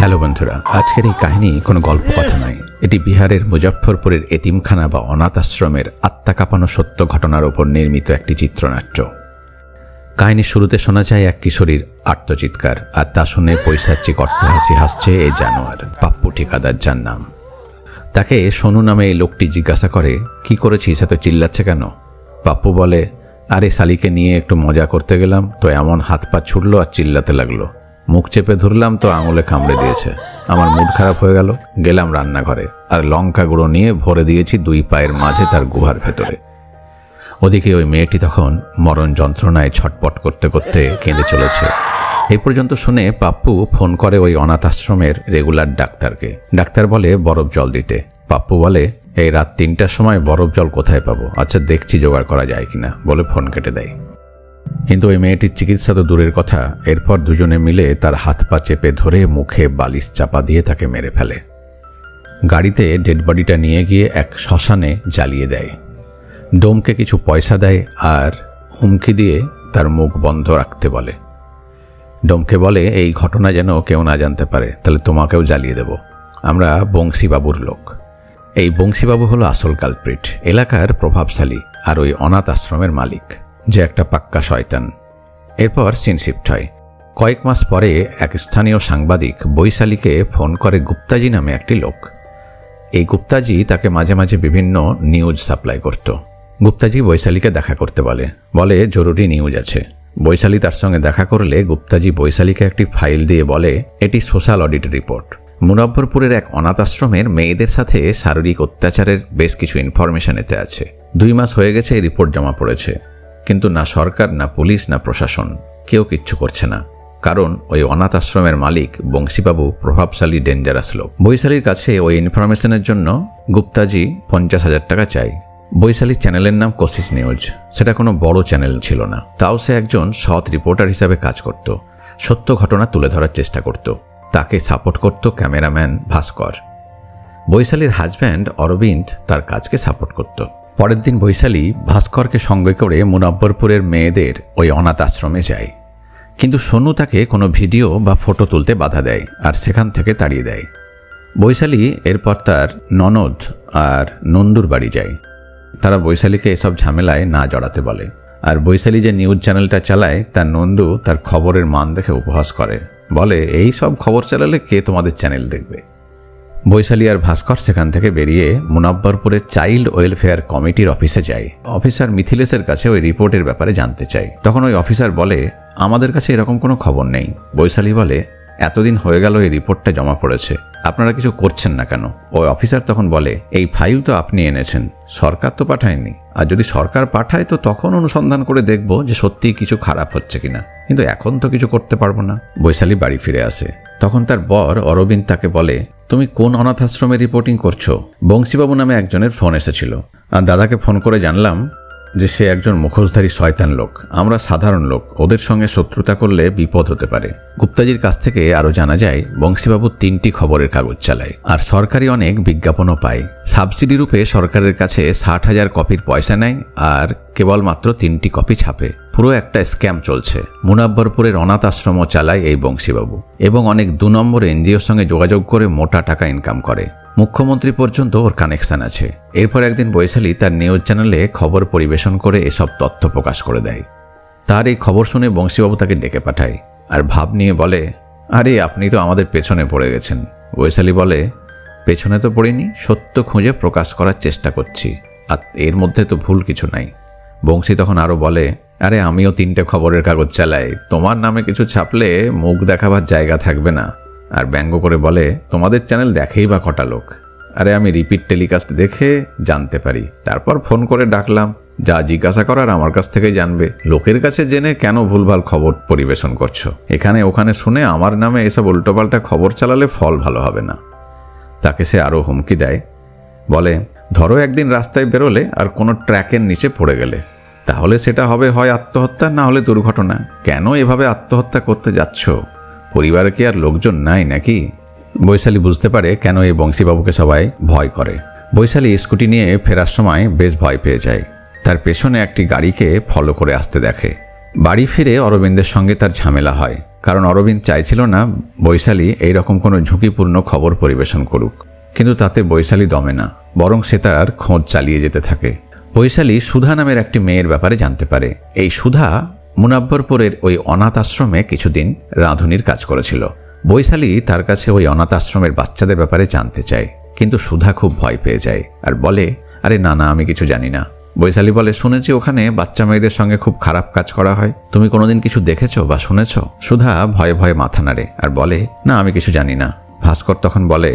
Hello বন্ধুরা, আজকের এই কাহিনী কোনো গল্প কথা নয়। এটি বিহারের মুজফ্ফরপুরের এতিমখানা বা অনাথ আশ্রমের আত্মা কাঁপানো সত্য ঘটনার উপর নির্মিত একটি চিত্রনাট্য। কাহিনীর শুরুতে শোনা যায় এক কিশোরীর আর্তচিৎকার, আর তা শুনে পৈশাচিক অট্টহাসি হাসছে এই জানোয়ার পাপ্পু ঠিকাদার, যার নাম। তাকে সোনু নামে এই লোকটি জিজ্ঞাসা করে, কি করেছিস, এত চিল্লাচ্ছে কেন? পাপ্পু বলে, আরে শালিকে নিয়ে একটু মজা করতে গেলাম তো এমন হাত পা ছুটলো আর চিল্লাতে লাগলো। মুখ চেপে ধরলাম তো আঙুলে কামড়ে দিয়েছে। আমার মুড খারাপ হয়ে গেল। গেলাম রান্নাঘরে আর লঙ্কা গুঁড়ো নিয়ে ভরে দিয়েছি দুই পায়ের মাঝে তার গুহার ভেতরে। ওদিকে ওই মেয়েটি তখন মরণ যন্ত্রণায় ছটপট করতে করতে কেঁদে চলেছে। এই পর্যন্ত শুনে পাপ্পু ফোন করে ওই অনাথ আশ্রমের রেগুলার ডাক্তারকে। ডাক্তার বলে বরফ জল দিতে। পাপ্পু বলে, এই রাত 3টার সময় বরফ জল কোথায় পাবো? আচ্ছা দেখছি জোগাড় করা যায় কিনা, বলে ফোন কেটে দেয়। কিন্তু ওই মেয়েটির চিকিৎসা তো দূরের কথা, এরপর দুজনে মিলে তার হাত পা চেপে ধরে মুখে বালিশ চাপা দিয়ে তাকে মেরে ফেলে। গাড়িতে ডেড বডিটা নিয়ে গিয়ে এক শ্মশানে জ্বালিয়ে দেয়। ডোমকে কিছু পয়সা দেয় আর হুমকি দিয়ে তার মুখ বন্ধ রাখতে বলে। ডোমকে বলে, এই ঘটনা যেন কেউ না জানতে পারে, তাহলে তোমাকেও জ্বালিয়ে দেব। আমরা বংশীবাবুর লোক। এই বংশীবাবু হলো আসল কালপ্রিট, এলাকার প্রভাবশালী আর ওই অনাথ আশ্রমের মালিক, যে একটা পাক্কা শয়তান। এরপর সিন শিফট হয়। কয়েক মাস পরে এক স্থানীয় সাংবাদিক বৈশালীকে ফোন করে গুপ্তাজি নামে একটি লোক। এই গুপ্তাজি তাকে মাঝে মাঝে বিভিন্ন নিউজ সাপ্লাই করত। গুপ্তাজি বৈশালীকে দেখা করতে বলে জরুরি নিউজ আছে। বৈশালী তার সঙ্গে দেখা করলে গুপ্তাজি বৈশালীকে একটি ফাইল দিয়ে বলে, এটি সোশ্যাল অডিট রিপোর্ট। মুজফ্ফরপুরের এক অনাথ আশ্রমের মেয়েদের সাথে শারীরিক অত্যাচারের বেশ কিছু ইনফরমেশন এতে আছে। 2 মাস হয়ে গেছে এই রিপোর্ট জমা পড়েছে, কিন্তু না সরকার, না পুলিশ, না প্রশাসন কেউ কিচ্ছু করছে না। কারণ ওই অনাথ আশ্রমের মালিক বংশীবাবু প্রভাবশালী ডেঞ্জারাস লোক। বৈশালীর কাছে ওই ইনফরমেশনের জন্য গুপ্তাজি 50,000 টাকা চাই। বৈশালীর চ্যানেলের নাম কোশিশ নিউজ। সেটা কোনো বড় চ্যানেল ছিল না, তাও সে একজন সৎ রিপোর্টার হিসাবে কাজ করত। সত্য ঘটনা তুলে ধরার চেষ্টা করত। তাকে সাপোর্ট করত ক্যামেরাম্যান ভাস্কর। বৈশালীর হাজব্যান্ড অরবিন্দ তার কাজকে সাপোর্ট করত। পরের দিন বৈশালী ভাস্করকে সঙ্গে করে মুজফ্ফরপুরের মেয়েদের ওই অনাথ আশ্রমে যায়, কিন্তু সোনু তাকে কোনো ভিডিও বা ফটো তুলতে বাধা দেয় আর সেখান থেকে তাড়িয়ে দেয়। বৈশালী এরপর তার ননদ আর নন্দুর বাড়ি যায়। তারা বৈশালীকে এসব ঝামেলায় না জড়াতে বলে। আর বৈশালী যে নিউজ চ্যানেলটা চালায় তার নন্দু তার খবরের মান দেখে উপহাস করে, বলে এই সব খবর চালালে কে তোমাদের চ্যানেল দেখবে। বৈশালী আর ভাস্কর সেখান থেকে বেরিয়ে মুজফ্ফরপুরের চাইল্ড ওয়েলফেয়ার কমিটির অফিসে যায়। অফিসার মিথিলেশের কাছে ওই রিপোর্টের ব্যাপারে জানতে চায়। তখন ওই অফিসার বলে, আমাদের কাছে এরকম কোনো খবর নেই। বৈশালী বলে, এতদিন হয়ে গেল এই রিপোর্টটা জমা পড়েছে, আপনারা কিছু করছেন না কেন? ওই অফিসার তখন বলে, এই ফাইল তো আপনি এনেছেন, সরকার তো পাঠায়নি। আর যদি সরকার পাঠায় তো তখন অনুসন্ধান করে দেখব যে সত্যিই কিছু খারাপ হচ্ছে কিনা, কিন্তু এখন তো কিছু করতে পারবো না। বৈশালী বাড়ি ফিরে আসে। তখন তার বর অরবিন্দ তাকে বলে, তুমি কোন অনাথ আশ্রমে রিপোর্টিং করছো? বংশীবাবু নামে একজনের ফোন এসেছিল, আর দাদাকে ফোন করে জানলাম যে সে একজন মুখোশধারী শয়তান লোক। আমরা সাধারণ লোক, ওদের সঙ্গে শত্রুতা করলে বিপদ হতে পারে। গুপ্তাজির কাছ থেকে আরও জানা যায়, বংশীবাবু 3টি খবরের কাগজ চালায় আর সরকারি অনেক বিজ্ঞাপনও পায়। সাবসিডি রূপে সরকারের কাছে 60,000 কপির পয়সা নেয় আর কেবলমাত্র 3টি কপি ছাপে। পুরো একটা স্ক্যাম চলছে। মুজফ্ফরপুরের অনাথ আশ্রমও চালায় এই বংশীবাবু, এবং অনেক 2 নম্বর এনজিওর সঙ্গে যোগাযোগ করে মোটা টাকা ইনকাম করে। মুখ্যমন্ত্রী পর্যন্ত ওর কানেকশন আছে। এরপর একদিন বৈশালী তার নিউজ চ্যানেলে খবর পরিবেশন করে এসব তথ্য প্রকাশ করে দেয়। তার এই খবর শুনে বংশীবাবু তাকে ডেকে পাঠায় আর ভাব নিয়ে বলে, আরে আপনি তো আমাদের পেছনে পড়ে গেছেন। বৈশালী বলে, পেছনে তো পড়িনি, সত্য খুঁজে প্রকাশ করার চেষ্টা করছি, আর এর মধ্যে তো ভুল কিছু নাই। বংশী তখন আরও বলে, আরে আমিও 3টে খবরের কাগজ চালাই, তোমার নামে কিছু ছাপলে মুখ দেখাবার জায়গা থাকবে না। আর ব্যঙ্গ করে বলে, তোমাদের চ্যানেল দেখেই বা কটা লোক? আরে আমি রিপিট টেলিকাস্ট দেখে জানতে পারি, তারপর ফোন করে ডাকলাম, যা জিজ্ঞাসা করার আমার কাছ থেকে জানবে। লোকের কাছে জেনে কেন ভুলভাল খবর পরিবেশন করছো? এখানে ওখানে শুনে আমার নামে এসব উল্টোপাল্টা খবর চালালে ফল ভালো হবে না। তাকে সে আরও হুমকি দেয়, বলে, ধরো একদিন রাস্তায় বেরোলে আর কোনো ট্র্যাকের নিচে পড়ে গেলে, তাহলে সেটা হবে হয় আত্মহত্যা, না হলে দুর্ঘটনা। কেন এভাবে আত্মহত্যা করতে যাচ্ছ? পরিবারে কি আর লোকজন নাই নাকি? বৈশালী বুঝতে পারে কেন এই বংশীবাবুকে সবাই ভয় করে। বৈশালী স্কুটি নিয়ে ফেরার সময় বেশ ভয় পেয়ে যায়। তার পেছনে একটি গাড়িকে ফলো করে আসতে দেখে। বাড়ি ফিরে অরবিন্দের সঙ্গে তার ঝামেলা হয়। কারণ অরবিন্দ চাইছিল না বৈশালী এইরকম কোনো ঝুঁকিপূর্ণ খবর পরিবেশন করুক। কিন্তু তাতে বৈশালী দমে না, বরং সে তার খোঁজ চালিয়ে যেতে থাকে। বৈশালী সুধা নামের একটি মেয়ের ব্যাপারে জানতে পারে। এই সুধা মুনাব্বরপুরের ওই অনাথ আশ্রমে কিছুদিন রাঁধুনির কাজ করেছিল। বৈশালী তার কাছে ওই অনাথ আশ্রমের বাচ্চাদের ব্যাপারে জানতে চায়, কিন্তু সুধা খুব ভয় পেয়ে যায় আর বলে, আরে না না, আমি কিছু জানি না। বৈশালী বলে, শুনেছি ওখানে বাচ্চা মেয়েদের সঙ্গে খুব খারাপ কাজ করা হয়, তুমি কোনোদিন কিছু দেখেছো বা শুনেছ? সুধা ভয়ে ভয়ে মাথা নাড়ে আর বলে, না আমি কিছু জানি না। ভাস্কর তখন বলে,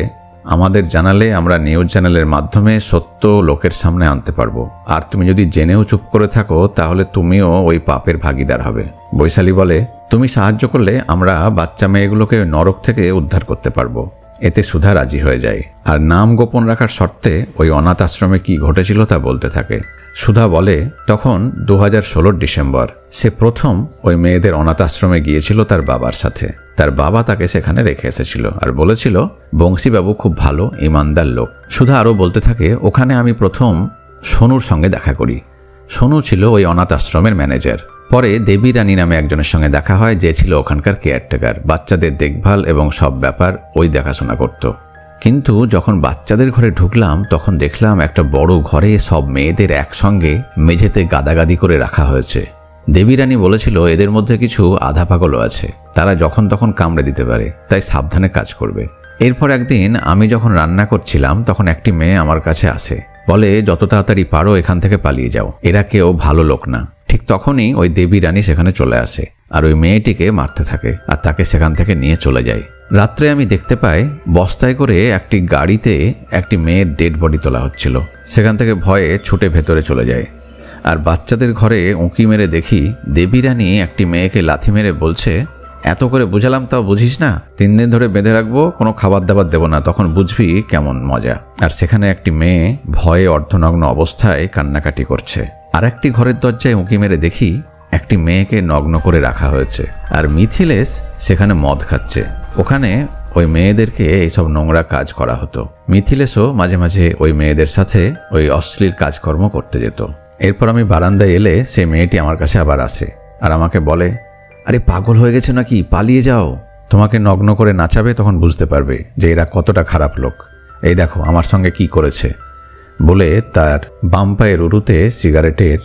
আমাদের জানালে আমরা নিউজ চ্যানেলের মাধ্যমে সত্য লোকের সামনে আনতে পারবো, আর তুমি যদি জেনেও চুপ করে থাকো তাহলে তুমিও ওই পাপের ভাগীদার হবে। বৈশালী বলে, তুমি সাহায্য করলে আমরা বাচ্চা মেয়েগুলোকে নরক থেকে উদ্ধার করতে পারবো। এতে সুধা রাজি হয়ে যায় আর নাম গোপন রাখার শর্তে ওই অনাথ আশ্রমে কি ঘটেছিল তা বলতে থাকে। সুধা বলে, তখন 2016 ডিসেম্বর সে প্রথম ওই মেয়েদের অনাথ আশ্রমে গিয়েছিল তার বাবার সাথে। তার বাবা তাকে সেখানে রেখে এসেছিল আর বলেছিল বংশীবাবু খুব ভালো ইমানদার লোক। সুধা আরও বলতে থাকে, ওখানে আমি প্রথম সোনুর সঙ্গে দেখা করি। সোনু ছিল ওই অনাথ আশ্রমের ম্যানেজার। পরে দেবী রানী নামে একজনের সঙ্গে দেখা হয়, যে ছিল ওখানকার কেয়ারটেকার, বাচ্চাদের দেখভাল এবং সব ব্যাপার ওই দেখাশোনা করত। কিন্তু যখন বাচ্চাদের ঘরে ঢুকলাম তখন দেখলাম একটা বড় ঘরে সব মেয়েদের একসঙ্গে মেঝেতে গাদাগাদি করে রাখা হয়েছে। দেবী রানী বলেছিল এদের মধ্যে কিছু আধা পাগলও আছে, তারা যখন তখন কামড়ে দিতে পারে, তাই সাবধানে কাজ করবে। এরপর একদিন আমি যখন রান্না করছিলাম তখন একটি মেয়ে আমার কাছে আসে, বলে যত তাড়াতাড়ি পারো এখান থেকে পালিয়ে যাও, এরা কেউ ভালো লোক না। ঠিক তখনই ওই দেবী রানী সেখানে চলে আসে আর ওই মেয়েটিকে মারতে থাকে আর তাকে সেখান থেকে নিয়ে চলে যায়। রাত্রে আমি দেখতে পাই বস্তায় করে একটি গাড়িতে একটি মেয়ের ডেড বডি তোলা হচ্ছিল। সেখান থেকে ভয়ে ছুটে ভেতরে চলে যায় আর বাচ্চাদের ঘরে উঁকি মেরে দেখি দেবী রানী একটি মেয়েকে লাথি মেরে বলছে, এত করে বুঝালাম তাও বুঝিস না, 3 দিন ধরে বেঁধে রাখবো, কোনো খাবার দাবার দেবো না, তখন বুঝবি কেমন মজা। আর সেখানে একটি মেয়ে ভয়ে অর্ধনগ্ন অবস্থায় কান্নাকাটি করছে। আর একটি ঘরের দরজায় উঁকি মেরে দেখি একটি মেয়েকে নগ্ন করে রাখা হয়েছে আর মিথিলেশ সেখানে মদ খাচ্ছে। ওখানে ওই মেয়েদেরকে এইসব নোংরা কাজ করা হতো। মিথিলেশও মাঝে মাঝে ওই মেয়েদের সাথে ওই অশ্লীল কাজকর্ম করতে যেত। এরপর আমি বারান্দায় এলে সেই মেয়েটি আমার কাছে আবার আসে আর আমাকে বলে, আরে পাগল হয়ে গেছে নাকি, পালিয়ে যাও, তোমাকে নগ্ন করে নাচাবে, তখন বুঝতে পারবে যে এরা কতটা খারাপ লোক। এই দেখো আমার সঙ্গে কি করেছে, বলে তার বাম পায়ের উরুতে সিগারেটের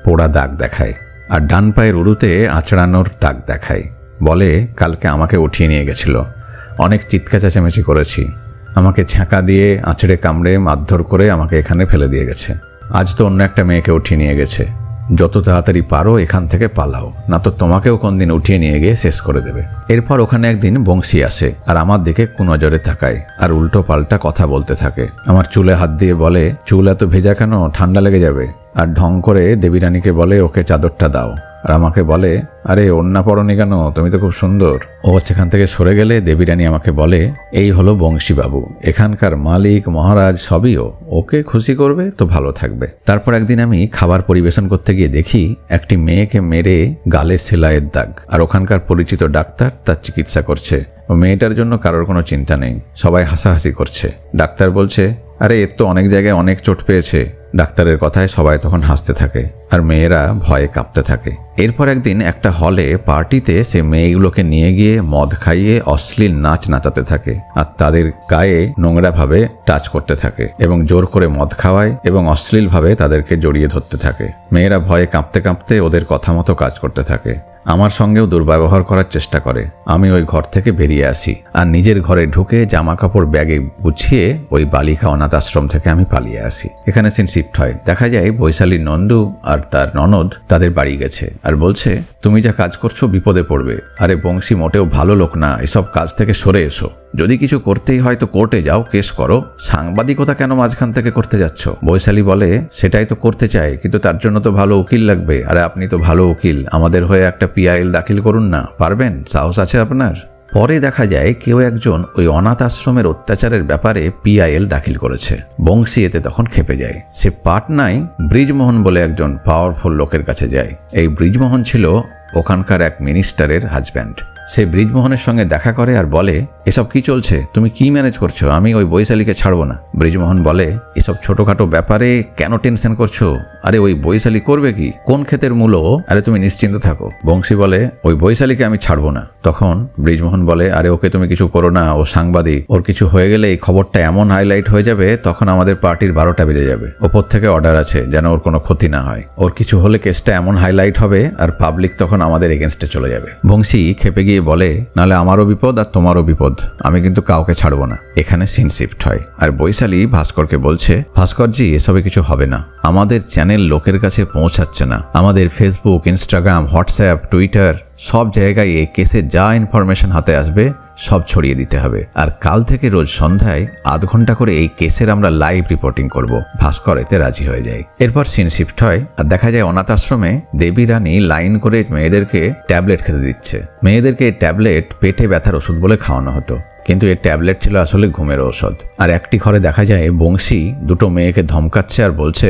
পোড়া দাগ দেখায় আর ডান পায়ের উরুতে আঁচড়ানোর দাগ দেখায়। বলে কালকে আমাকে উঠিয়ে নিয়ে গেছিল, অনেক চিৎকার চেঁচামেচি করেছি, আমাকে ছ্যাঁকা দিয়ে আঁচড়ে কামড়ে মারধর করে আমাকে এখানে ফেলে দিয়ে গেছে। আজ তো অন্য একটা মেয়েকে উঠিয়ে নিয়ে গেছে, যত তাড়াতাড়ি পারো এখান থেকে পালাও, না তো তোমাকেও কোনদিন উঠিয়ে নিয়ে গিয়ে শেষ করে দেবে। এরপর ওখানে একদিন বংশী আসে আর আমার দিকে কুনজরে তাকায় আর উল্টো পাল্টা কথা বলতে থাকে। আমার চুলে হাত দিয়ে বলে, চুল এত ভেজা কেন, ঠান্ডা লেগে যাবে। আর ঢং করে দেবী রানীকে বলে ওকে চাদরটা দাও আর আমাকে বলে, আরে ওড়না পরনি কেন, তুমি তো খুব সুন্দর। ও সেখান থেকে সরে গেলে দেবী রানী আমাকে বলে, এই হলো বংশীবাবু, এখানকার মালিক মহারাজ সবই ও, ওকে খুশি করবে তো ভালো থাকবে। তারপর একদিন আমি খাবার পরিবেশন করতে গিয়ে দেখি একটি মেয়েকে মেরে গালে সেলাইয়ের দাগ আর ওখানকার পরিচিত ডাক্তার তার চিকিৎসা করছে। ও মেয়েটার জন্য কারোর কোনো চিন্তা নেই, সবাই হাসাহাসি করছে। ডাক্তার বলছে, আরে এর তো অনেক জায়গায় অনেক চোট পেয়েছে। ডাক্তারের কথায় সবাই তখন হাসতে থাকে আর মেয়েরা ভয়ে কাঁপতে থাকে। এরপর একদিন একটা হলে পার্টিতে সে মেয়েগুলোকে নিয়ে গিয়ে মদ খাইয়ে অশ্লীল নাচ নাচাতে থাকে আর তাদের গায়ে নোংরাভাবে টাচ করতে থাকে এবং জোর করে মদ খাওয়ায় এবং অশ্লীলভাবে তাদেরকে জড়িয়ে ধরতে থাকে। মেয়েরা ভয়ে কাঁপতে কাঁপতে ওদের কথা মতো কাজ করতে থাকে। আমার সঙ্গেও দুর্ব্যবহার করার চেষ্টা করে। আমি ওই ঘর থেকে বেরিয়ে আসি আর নিজের ঘরে ঢুকে জামা কাপড় ব্যাগে গুছিয়ে ওই বালিকা অনাথ আশ্রম থেকে আমি পালিয়ে আসি। এখানে সিন শিফট হয়। দেখা যায় বৈশালীর নন্দু আর তার ননদ তাদের বাড়ি গেছে আর বলছে, তুমি যা কাজ করছো বিপদে পড়বে। আরে বংশী মোটেও ভালো লোক না, এসব কাজ থেকে সরে এসো। যদি কিছু করতেই হয় তো কোর্টে যাও, কেস করো, সাংবাদিকতা কেন মাঝখান থেকে করতে যাচ্ছ? বৈশালী বলে, সেটাই তো করতে চাই, কিন্তু তার জন্য তো ভালো উকিল লাগবে। আরে আপনি তো ভালো উকিল, আমাদের হয়ে একটা PIL দাখিল করুন না, পারবেন? সাহস আছে আপনার? পরে দেখা যায় কেউ একজন ওই অনাথ আশ্রমের অত্যাচারের ব্যাপারে PIL দাখিল করেছে। বংশী এতে তখন খেপে যায়। সে পাটনায় ব্রিজমোহন বলে একজন পাওয়ারফুল লোকের কাছে যায়। এই ব্রিজমোহন ছিল ওখানকার এক মিনিস্টারের হাজব্যান্ড। সে ব্রিজমোহনের সঙ্গে দেখা করে আর বলে, এসব কি চলছে, তুমি কি ম্যানেজ করছো? আমি ওই বৈশালীকে ছাড়বো না। ব্রিজমোহন বলে, এসব ছোটখাটো ব্যাপারে কেন টেনশন করছো? আরে ওই বৈশালী করবে কি? কোন ক্ষেতের মূলো? আরে তুমি নিশ্চিন্ত থাকো। বংশী বলে, ওই বৈশালীকে আমি ছাড়বো না। তখন ব্রিজমোহন বলে, আরে ওকে তুমি কিছু করো না, ও সাংবাদিক, ওর কিছু হয়ে গেলে এই খবরটা এমন হাইলাইট হয়ে যাবে, তখন আমাদের পার্টির 12টা বেজে যাবে। ওপর থেকে অর্ডার আছে যেন ওর কোনো ক্ষতি না হয়। ওর কিছু হলে কেসটা এমন হাইলাইট হবে আর পাবলিক তখন আমাদের এগেনস্টে চলে যাবে। বংশী খেপে গিয়ে বলে, নাহলে আমারও বিপদ আর তোমারও বিপদ, আমি কিন্তু কাউকে ছাড়বো না। এখানে সিন শিফট হয় আর বৈশালী ভাস্করকে বলছে, ভাস্করজি এসবে কিছু হবে না, আমাদের চ্যানেল লোকের কাছে পৌঁছাচ্ছে না। আমাদের ফেসবুক, ইনস্টাগ্রাম, হোয়াটসঅ্যাপ, টুইটার সব জায়গায় এই কেসে যা ইনফরমেশন হাতে আসবে সব ছড়িয়ে দিতে হবে। আর কাল থেকে রোজ সন্ধ্যায় 8 ঘন্টা করে এই কেসের আমরা লাইভ রিপোর্টিং করব। ভাস্কর এতে রাজি হয়ে যায়। এরপর সিন শিফট হয় আর দেখা যায় অনাথ আশ্রমে দেবী রানী লাইন করে মেয়েদেরকে ট্যাবলেট খেতে দিচ্ছে। মেয়েদেরকে ট্যাবলেট পেটে ব্যথার ওষুধ বলে খাওয়ানো হতো, কিন্তু এই ট্যাবলেট ছিল আসলে ঘুমের ঔষধ। আর একটি ঘরে দেখা যায় বংশী দুটো মেয়েকে ধমকাচ্ছে আর বলছে,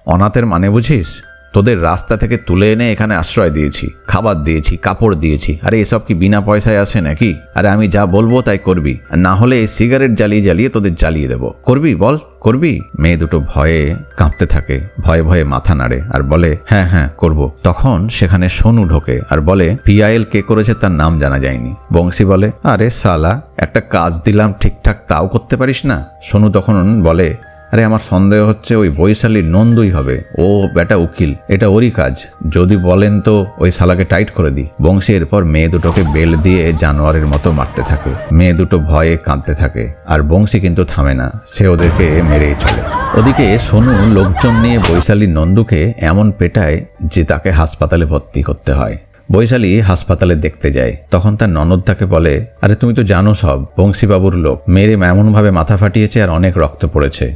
অনাথের মানে বুঝিস? তোদের রাস্তা থেকে তুলে এনে এখানে আশ্রয় দিয়েছি, খাবার দিয়েছি, কাপড় দিয়েছি। আরে এসব কি বিনা পয়সায় আসে নাকি? আরে আমি যা বলবো তাই করবি, না হলে এই সিগারেট জ্বালিয়ে জ্বালিয়ে তোদের জ্বালিয়ে দেবো। করবি? বল করবি? মেয়ে দুটো ভয়ে কাঁপতে থাকে, ভয়ে ভয়ে মাথা নাড়ে আর বলে, হ্যাঁ হ্যাঁ করব। তখন সেখানে সোনু ঢোকে আর বলে, পিআইএল কে করেছে তার নাম জানা যায়নি। বংশী বলে, আরে সালা, একটা কাজ দিলাম ঠিকঠাক তাও করতে পারিস না? সোনু তখন বলে, আরে আমার সন্দেহ হচ্ছে ওই বৈশালীর নন্দুই হবে, ও বেটা উকিল, এটা ওরই কাজ। যদি বলেন তো ওই শালাকে টাইট করে দিই। বংশী এরপর মেয়ে দুটোকে বেল দিয়ে জানোয়ারের মতো মারতে থাকে। মেয়ে দুটো ভয়ে কাঁদতে থাকে আর বংশী কিন্তু থামে না, সে ওদেরকে মেরেই চলে। ওদিকে সোনু লোকজন নিয়ে বৈশালীর নন্দুকে এমন পেটায় যে তাকে হাসপাতালে ভর্তি করতে হয়। বৈশালী হাসপাতালে দেখতে যায়, তখন তার ননদ তাকে বলে, আরে তুমি তো জানো সব, বংশীবাবুর লোক মেরে এমনভাবে মাথা ফাটিয়েছে আর অনেক রক্ত পড়েছে।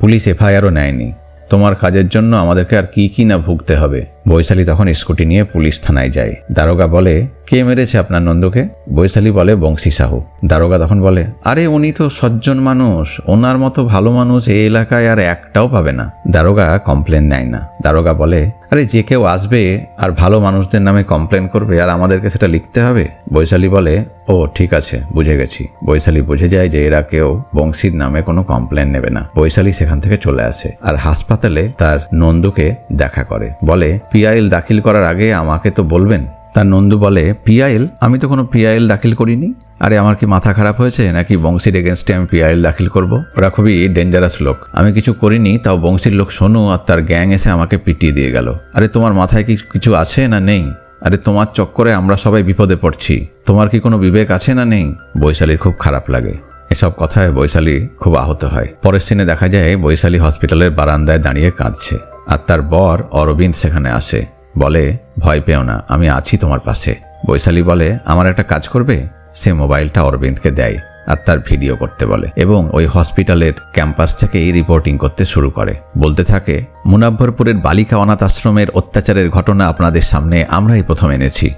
পুলিশ এফআইআরও নেয়নি। তোমার কাজের জন্য আমাদেরকে আর কি না ভুগতে হবে। বৈশালী তখন স্কুটি নিয়ে পুলিশ থানায় যায়। দারোগা বলে, কে মেরেছে আপনার নন্দুকে? বৈশালী বলে, বংশী সাহু। দারোগা তখন বলে, আরে উনি তো সজ্জন মানুষ, ওনার মতো ভালো মানুষ এই এলাকায় আর একটাও পাবে না। দারোগা কমপ্লেন নেয় না। দারোগা বলে, আরে যে কেউ আসবে আর ভালো মানুষদের নামে কমপ্লেন করবে আর আমাদেরকে সেটা লিখতে হবে? বৈশালী বলে, ও ঠিক আছে, বুঝে গেছি। বৈশালী বুঝে যায় যে এরা কেউ বংশীর নামে কোনো কমপ্লেন নেবে না। বৈশালী সেখান থেকে চলে আসে আর হাসপাতালে তার নন্দুকে দেখা করে। বলে, পিআইএল দাখিল করার আগে আমাকে তো বলবেন। তার নন্দু বলে, পিআইএল? আমি তো কোনো পিআইএল দাখিল করিনি। আরে আমার কি মাথা খারাপ হয়েছে নাকি বংশীর এগেনস্টে আমি পিআইএল দাখিল করব? ওরা খুবই ডেঞ্জারাস লোক, আমি কিছু করিনি, তাও বংশীর লোক সোনু আর তার গ্যাং এসে আমাকে পিটিয়ে দিয়ে গেল। আরে তোমার মাথায় কি কিছু আছে না নেই? আরে তোমার চক্করে আমরা সবাই বিপদে পড়ছি, তোমার কি কোনো বিবেক আছে না নেই? বৈশালীর খুব খারাপ লাগে। এসব কথায় বৈশালী খুব আহত হয়। পরের সিনে দেখা যায় বৈশালী হসপিটালের বারান্দায় দাঁড়িয়ে কাঁদছে আর তার বর অরবিন্দ সেখানে আসে। বলে, ভয় পেও না, আমি আছি তোমার পাশে। বৈশালী বলে, আমার একটা কাজ করবে? সে মোবাইলটা অরবিন্দকে দেয় আর তার ভিডিও করতে বলে এবং ওই হসপিটালের ক্যাম্পাস থেকেই রিপোর্টিং করতে শুরু করে। বলতে থাকে, মুনাফ্ফরপুরের বালিকা অনাথ আশ্রমের অত্যাচারের ঘটনা আপনাদের সামনে আমরাই প্রথম এনেছি।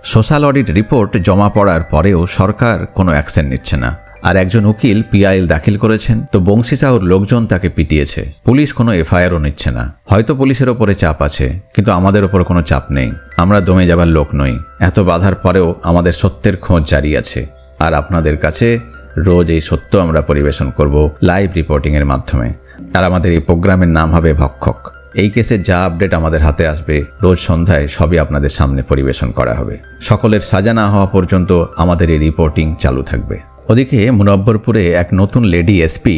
সোশ্যাল অডিট রিপোর্ট জমা পড়ার পরেও সরকার কোনো অ্যাকশন নিচ্ছে না। আর একজন উকিল পিআইএল দাখিল করেছেন, তো বংশী সাহুর লোকজন তাকে পিটিয়েছে। পুলিশ কোনো এফআইআরও নিচ্ছে না। হয়তো পুলিশের ওপরে চাপ আছে, কিন্তু আমাদের ওপর কোনো চাপ নেই। আমরা দমে যাবার লোক নই। এত বাধার পরেও আমাদের সত্যের খোঁজ জারি আছে আর আপনাদের কাছে রোজ এই সত্য আমরা পরিবেশন করব লাইভ রিপোর্টিংয়ের মাধ্যমে। আর আমাদের এই প্রোগ্রামের নাম হবে ভক্ষক। এই কেসে যা আপডেট আমাদের হাতে আসবে রোজ সন্ধ্যায় সবই আপনাদের সামনে পরিবেশন করা হবে। সকলের সাজা না হওয়া পর্যন্ত আমাদের এই রিপোর্টিং চালু থাকবে। ওদিকে মুনাফ্ফরপুরে এক নতুন লেডি এসপি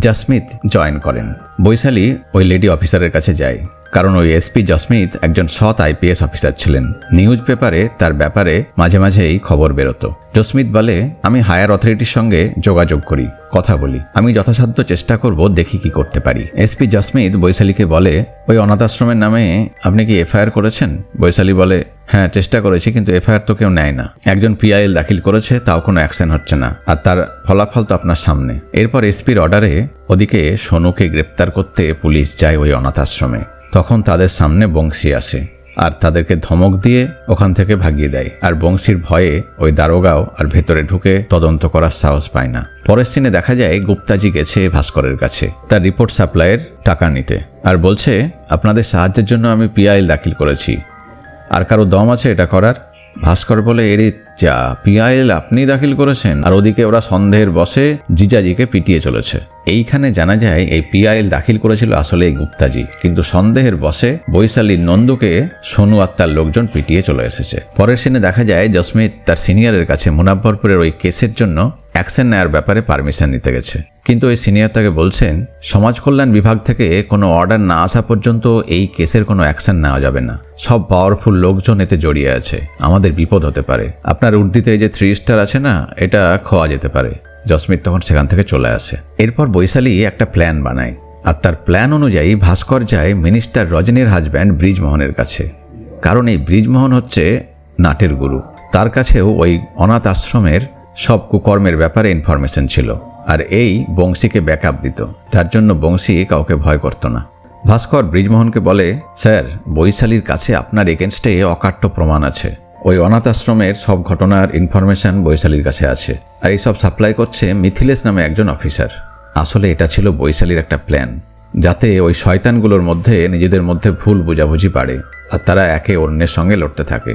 জসমিত জয়েন করেন। বৈশালী ওই লেডি অফিসারের কাছে যায়, কারণ ওই এসপি জসমিত একজন সৎ আইপিএস অফিসার ছিলেন। নিউজ পেপারে তার ব্যাপারে মাঝে মাঝেই খবর বেরোতো। জসমিত বলে, আমি হায়ার অথরিটির সঙ্গে যোগাযোগ করি, কথা বলি, আমি যথাসাধ্য চেষ্টা করব, দেখি কি করতে পারি। এসপি জসমিত বৈশালীকে বলে, ওই অনাথ আশ্রমের নামে আপনি কি এফআইআর করেছেন? বৈশালী বলে, হ্যাঁ চেষ্টা করেছি, কিন্তু এফআইআর তো কেউ নেয় না। একজন পিআইএল দাখিল করেছে, তাও কোনো অ্যাকশন হচ্ছে না, আর তার ফলাফল তো আপনার সামনে। এরপর এসপির অর্ডারে ওদিকে সোনুকে গ্রেপ্তার করতে পুলিশ যায় ওই অনাথ আশ্রমে। তখন তাদের সামনে বংশী আসে আর তাদেরকে ধমক দিয়ে ওখান থেকে ভাগিয়ে দেয়। আর বংশীর ভয়ে ওই দারোগাও আর ভেতরে ঢুকে তদন্ত করার সাহস পায় না। পরের সিনে দেখা যায় গুপ্তাজি গেছে ভাস্করের কাছে তার রিপোর্ট সাপ্লাইয়ের টাকা নিতে আর বলছে, আপনাদের সাহায্যের জন্য আমি পিআইএল দাখিল করেছি, আর কারো দম আছে এটা করার? ভাস্কর বলে, এরই যা পিআইএল আপনি দাখিল করেছেন, আর ওদিকে ওরা সন্দেহের বসে জিজাজিকে পিটিয়ে চলেছে। এইখানে জানা যায় এই পিআইএল দাখিল করেছিল আসলে এই গুপ্তাজি, কিন্তু সন্দেহের বসে বৈশালীর নন্দুকে সোনু আর তার লোকজন পিটিয়ে চলে এসেছে। পরের সিনে দেখা যায় জসমিত তার সিনিয়রের কাছে মুনাব্বরপুরের ওই কেসের জন্য অ্যাকশন নেওয়ার ব্যাপারে পারমিশন নিতে গেছে, কিন্তু ওই সিনিয়র তাকে বলছেন সমাজ কল্যাণ বিভাগ থেকে কোনো অর্ডার না আসা পর্যন্ত এই কেসের কোনো অ্যাকশন নেওয়া যাবে না। সব পাওয়ারফুল লোকজন এতে জড়িয়ে আছে, আমাদের বিপদ হতে পারে। আপনার উর্দিতে এই যে 3 স্টার আছে না, এটা খোয়া যেতে পারে। জসমিত তখন সেখান থেকে চলে আসে। এরপর বৈশালী একটা প্ল্যান বানায়, আর তার প্ল্যান অনুযায়ী ভাস্কর যায় মিনিস্টার রজনীর হাজব্যান্ড ব্রিজমোহনের কাছে, কারণ এই ব্রিজমোহন হচ্ছে নাটের গুরু। তার কাছেও ওই অনাথ আশ্রমের সব কুকর্মের ব্যাপারে ইনফরমেশন ছিল, আর এই বংশীকে ব্যাকআপ দিত, যার জন্য বংশী কাউকে ভয় করত না। ভাস্কর ব্রিজমোহনকে বলে, স্যার বৈশালীর কাছে আপনার এগেনস্টে অকাট্য প্রমাণ আছে। ওই অনাথ আশ্রমের সব ঘটনার ইনফরমেশন বৈশালীর কাছে আছে, আর এইসব সাপ্লাই করছে মিথিলেশ নামে একজন অফিসার। আসলে এটা ছিল বৈশালীর একটা প্ল্যান, যাতে ওই শয়তানগুলোর মধ্যে নিজেদের মধ্যে ভুল বোঝাবুঝি বাড়ে আর তারা একে অন্যের সঙ্গে লড়তে থাকে।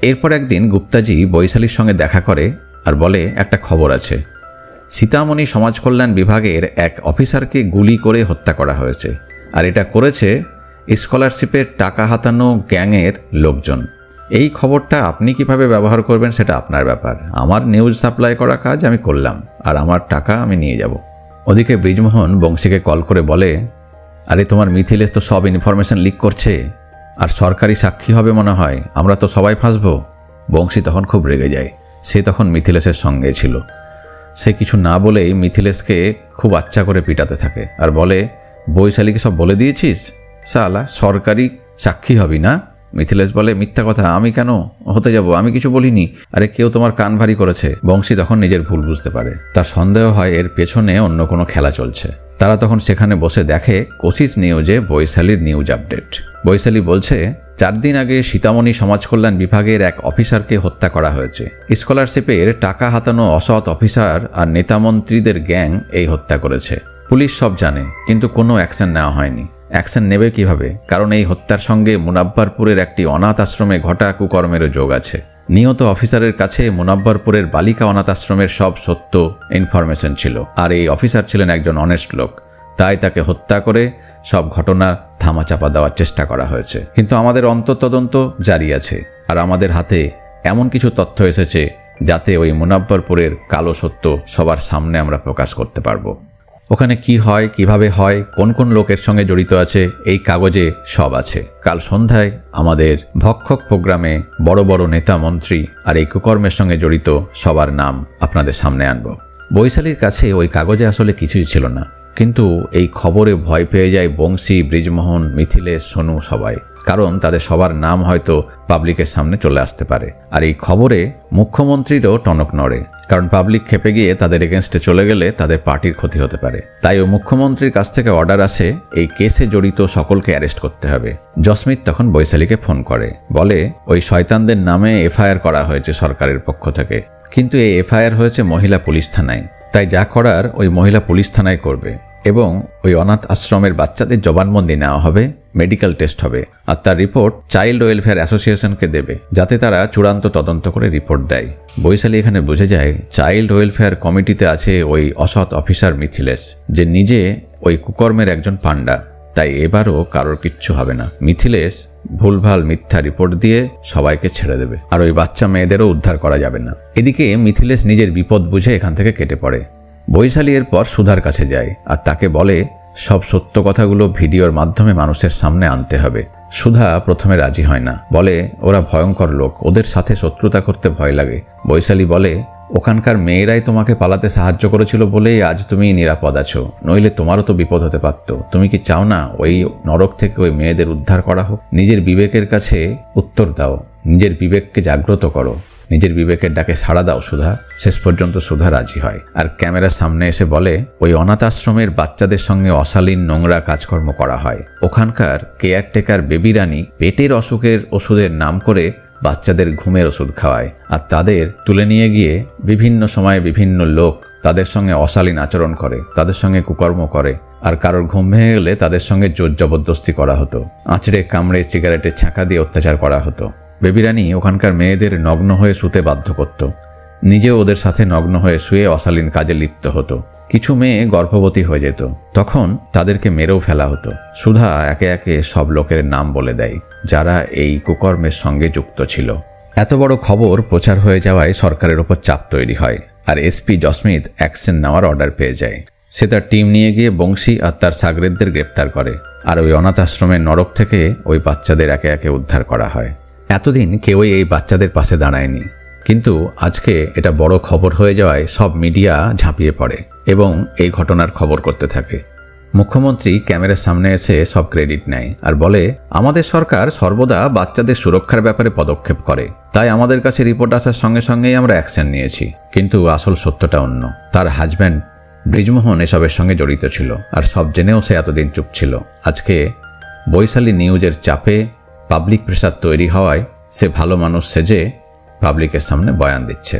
এরপর একদিন গুপ্তাজি বৈশালীর সঙ্গে দেখা করে আর বলে, একটা খবর আছে, সীতামণি সমাজ কল্যাণ বিভাগের এক অফিসারকে গুলি করে হত্যা করা হয়েছে, আর এটা করেছে স্কলারশিপের টাকা হাতানো গ্যাংয়ের লোকজন। এই খবরটা আপনি কিভাবে ব্যবহার করবেন সেটা আপনার ব্যাপার। আমার নিউজ সাপ্লাই করা কাজ আমি করলাম, আর আমার টাকা আমি নিয়ে যাব। ওদিকে ব্রিজমোহন বংশীকে কল করে বলে, আরে তোমার মিথিলেশ তো সব ইনফরমেশন লিক করছে, আর সরকারি সাক্ষী হবে মনে হয়, আমরা তো সবাই ফাঁসবো। বংশী তখন খুব রেগে যায়। সে তখন মিথিলেশের সঙ্গে ছিল। সে কিছু না বলেই মিথিলেশকে খুব আচ্ছা করে পিটাতে থাকে আর বলে, বৈশালীকে সব বলে দিয়েছিস? শালা সরকারি সাক্ষী হবি না? মিথিলেশ বলে, মিথ্যা কথা, আমি কেন হতে যাব, আমি কিছু বলিনি। আরে কেউ তোমার কান ভারী করেছে। বংশী তখন নিজের ভুল বুঝতে পারে, তার সন্দেহ হয় এর পেছনে অন্য কোনো খেলা চলছে। তারা তখন সেখানে বসে দেখে কোশিশ নিউজে বৈশালীর নিউজ আপডেট। বৈশালী বলছে, 4 দিন আগে সীতামণি সমাজ কল্যাণ বিভাগের এক অফিসারকে হত্যা করা হয়েছে। স্কলারশিপের টাকা হাতানো অসৎ অফিসার আর নেতামন্ত্রীদের গ্যাং এই হত্যা করেছে। পুলিশ সব জানে, কিন্তু কোনো অ্যাকশন নেওয়া হয়নি। অ্যাকশন নেবে কিভাবে? কারণ এই হত্যার সঙ্গে মুনাব্বরপুরের একটি অনাথ আশ্রমে ঘটা কুকর্মেরও যোগ আছে। নিহত অফিসারের কাছে মুনাব্বরপুরের বালিকা অনাথ আশ্রমের সব সত্য ইনফরমেশন ছিল, আর এই অফিসার ছিলেন একজন অনেস্ট লোক। তাই তাকে হত্যা করে সব ঘটনা ধামাচাপা দেওয়ার চেষ্টা করা হয়েছে। কিন্তু আমাদের অন্তর্তদন্ত জারি আছে, আর আমাদের হাতে এমন কিছু তথ্য এসেছে যাতে ওই মুনাব্বরপুরের কালো সত্য সবার সামনে আমরা প্রকাশ করতে পারবো। ওখানে কি হয়, কিভাবে হয়, কোন কোন লোকের সঙ্গে জড়িত আছে, এই কাগজে সব আছে। কাল সন্ধ্যায় আমাদের ভক্ষক প্রোগ্রামে বড় বড় নেতা মন্ত্রী আর এই কুকর্মের সঙ্গে জড়িত সবার নাম আপনাদের সামনে আনব। বৈশালীর কাছে ওই কাগজে আসলে কিছুই ছিল না, কিন্তু এই খবরে ভয় পেয়ে যায় বংশী, ব্রিজমোহন, মিথিলেশ, সোনু সবাই, কারণ তাদের সবার নাম হয়তো পাবলিকের সামনে চলে আসতে পারে। আর এই খবরে মুখ্যমন্ত্রীরও টনক নড়ে, কারণ পাবলিক খেপে গিয়ে তাদের এগেনস্টে চলে গেলে তাদের পার্টির ক্ষতি হতে পারে। তাই ওই মুখ্যমন্ত্রীর কাছ থেকে অর্ডার আসে এই কেসে জড়িত সকলকে অ্যারেস্ট করতে হবে। জসমিত তখন বৈশালীকে ফোন করে, বলে ওই শয়তানদের নামে এফআইআর করা হয়েছে সরকারের পক্ষ থেকে, কিন্তু এই এফআইআর হয়েছে মহিলা পুলিশ থানায়। তাই যা করার ওই মহিলা পুলিশ থানায় করবে, এবং ওই অনাথ আশ্রমের বাচ্চাদের জবানবন্দি নেওয়া হবে, মেডিকেল টেস্ট হবে, আর তার রিপোর্ট চাইল্ড ওয়েলফেয়ার অ্যাসোসিয়েশনকে দেবে, যাতে তারা চূড়ান্ত তদন্ত করে রিপোর্ট দেয়। বৈশালী এখানে বুঝে যায় চাইল্ড ওয়েলফেয়ার কমিটিতে আছে ওই অসৎ অফিসার মিথিলেশ, যে নিজে ওই কুকর্মের একজন পান্ডা। তাই এবারও কারোর কিচ্ছু হবে না। মিথিলেশ ভুলভাল মিথ্যা রিপোর্ট দিয়ে সবাইকে ছেড়ে দেবে, আর ওই বাচ্চা মেয়েদেরও উদ্ধার করা যাবে না। এদিকে মিথিলেশ নিজের বিপদ বুঝে এখান থেকে কেটে পড়ে। বৈশালী এরপর সুধার কাছে যায় আর তাকে বলে সব সত্য কথাগুলো ভিডিওর মাধ্যমে মানুষের সামনে আনতে হবে। সুধা প্রথমে রাজি হয় না, বলে ওরা ভয়ঙ্কর লোক, ওদের সাথে শত্রুতা করতে ভয় লাগে। বৈশালী বলে, ওখানকার মেয়েরাই তোমাকে পালাতে সাহায্য করেছিল বলেই আজ তুমি নিরাপদ আছো, নইলে তোমারও তো বিপদ হতে পারত। তুমি কি চাও না ওই নরক থেকে ওই মেয়েদের উদ্ধার করা হোক? নিজের বিবেকের কাছে উত্তর দাও, নিজের বিবেককে জাগ্রত করো, নিজের বিবেকের ডাকে সাড়া দাও সুধা। শেষ পর্যন্ত সুধা রাজি হয় আর ক্যামেরার সামনে এসে বলে, ওই অনাথ আশ্রমের বাচ্চাদের সঙ্গে অশালীন নোংরা কাজকর্ম করা হয়। ওখানকার কেয়ারটেকার বেবি রানী পেটের অসুখের ওষুধের নাম করে বাচ্চাদের ঘুমের ওষুধ খাওয়ায়, আর তাদের তুলে নিয়ে গিয়ে বিভিন্ন সময়ে বিভিন্ন লোক তাদের সঙ্গে অশালীন আচরণ করে, তাদের সঙ্গে কুকর্ম করে, আর কারোর ঘুম ভেঙে গেলে তাদের সঙ্গে জোর জবরদস্তি করা হতো, আঁচড়ে কামড়ে সিগারেটের ছাঁকা দিয়ে অত্যাচার করা হতো। বেবি রানী ওখানকার মেয়েদের নগ্ন হয়ে শুতে বাধ্য করত, নিজেও ওদের সাথে নগ্ন হয়ে শুয়ে অশালীন কাজে লিপ্ত হতো। কিছু মেয়ে গর্ভবতী হয়ে যেত, তখন তাদেরকে মেরেও ফেলা হতো। সুধা একে একে সব লোকের নাম বলে দেয় যারা এই কুকর্মের সঙ্গে যুক্ত ছিল। এত বড় খবর প্রচার হয়ে যাওয়ায় সরকারের ওপর চাপ তৈরি হয়, আর এসপি জসমিত অ্যাকশন নেওয়ার অর্ডার পেয়ে যায়। সে তার টিম নিয়ে গিয়ে বংশী আর তার সাগরেদদের গ্রেপ্তার করে, আর ওই অনাথ আশ্রমের নরক থেকে ওই বাচ্চাদের একে একে উদ্ধার করা হয়। এতদিন কেউই এই বাচ্চাদের পাশে দাঁড়ায়নি, কিন্তু আজকে এটা বড় খবর হয়ে যাওয়ায় সব মিডিয়া ঝাঁপিয়ে পড়ে এবং এই ঘটনার খবর করতে থাকে। মুখ্যমন্ত্রী ক্যামেরার সামনে এসে সব ক্রেডিট নেয় আর বলে, আমাদের সরকার সর্বদা বাচ্চাদের সুরক্ষার ব্যাপারে পদক্ষেপ করে, তাই আমাদের কাছে রিপোর্ট আসার সঙ্গে সঙ্গেই আমরা অ্যাকশন নিয়েছি। কিন্তু আসল সত্যটা অন্য। তার হাজব্যান্ড ব্রিজমোহন এসবের সঙ্গে জড়িত ছিল, আর সব জেনেও সে এতদিন চুপ ছিল। আজকে বৈশালী নিউজের চাপে পাবলিক প্রেসার তৈরি হওয়ায় সে ভালো মানুষ সেজে পাবলিকের সামনে বয়ান দিচ্ছে।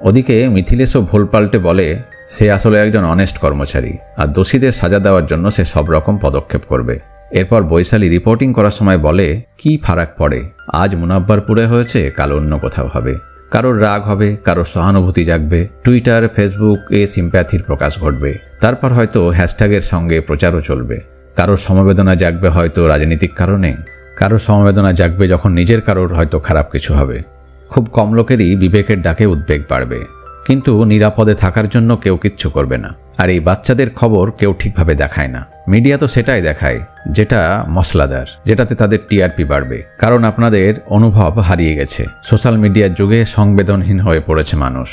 ওদিকে মিথিলেশও ভুল পাল্টে বলে সে আসলে একজন অনেস্ট কর্মচারী, আর দোষীদের সাজা দেওয়ার জন্য সে সব রকম পদক্ষেপ করবে। এরপর বৈশালী রিপোর্টিং করার সময় বলে, কি ফারাক পড়ে, আজ মুনাব্বারপুরে হয়েছে, কাল অন্য কোথাও হবে। কারোর রাগ হবে, কারোর সহানুভূতি জাগবে, টুইটার ফেসবুকে সিম্প্যাথির প্রকাশ ঘটবে, তারপর হয়তো হ্যাশট্যাগের সঙ্গে প্রচারও চলবে। কারোর সমবেদনা জাগবে হয়তো রাজনৈতিক কারণে, কারোর সমবেদনা জাগবে যখন নিজের কারোর হয়তো খারাপ কিছু হবে। খুব কম লোকেরই বিবেকের ডাকে উদ্বেগ বাড়বে, কিন্তু নিরাপদে থাকার জন্য কেউ কিচ্ছু করবে না। আর এই বাচ্চাদের খবর কেউ ঠিকভাবে দেখায় না। মিডিয়া তো সেটাই দেখায় যেটা মশলাদার, যেটাতে তাদের টিআরপি বাড়বে। কারণ আপনাদের অনুভব হারিয়ে গেছে। সোশ্যাল মিডিয়ার যুগে সংবেদনহীন হয়ে পড়েছে মানুষ।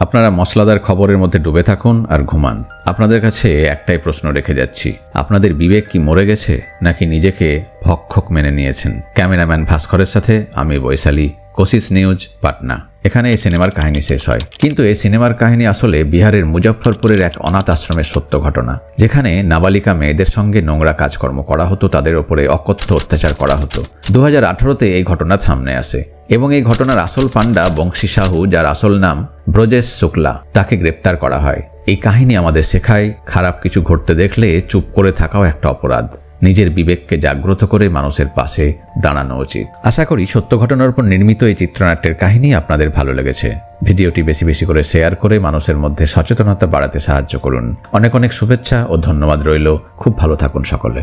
আপনারা মশলাদার খবরের মধ্যে ডুবে থাকুন আর ঘুমান। আপনাদের কাছে একটাই প্রশ্ন রেখে যাচ্ছি, আপনাদের বিবেক কি মরে গেছে, নাকি নিজেকে ভক্ষক মেনে নিয়েছেন? ক্যামেরাম্যান ভাস্করের সাথে আমি বৈশালী, কোশিশ নিউজ, পাটনা। এখানে এই সিনেমার কাহিনী শেষ হয়, কিন্তু এই সিনেমার কাহিনী আসলে বিহারের মুজফ্ফরপুরের এক অনাথ আশ্রমের সত্য ঘটনা, যেখানে নাবালিকা মেয়েদের সঙ্গে নোংরা কাজকর্ম করা হতো, তাদের ওপরে অকথ্য অত্যাচার করা হতো। 2018-তে এই ঘটনা সামনে আসে এবং এই ঘটনার আসল পাণ্ডা বংশী সাহু, যার আসল নাম ব্রজেশ শুক্লা, তাকে গ্রেপ্তার করা হয়। এই কাহিনী আমাদের শেখায়, খারাপ কিছু ঘটতে দেখলে চুপ করে থাকাও একটা অপরাধ। নিজের বিবেককে জাগ্রত করে মানুষের পাশে দাঁড়ানো উচিত। আশা করি সত্য ঘটনার উপর নির্মিত এই চিত্রনাট্যের কাহিনী আপনাদের ভালো লেগেছে। ভিডিওটি বেশি বেশি করে শেয়ার করে মানুষের মধ্যে সচেতনতা বাড়াতে সাহায্য করুন। অনেক অনেক শুভেচ্ছা ও ধন্যবাদ রইল। খুব ভালো থাকুন সকলে।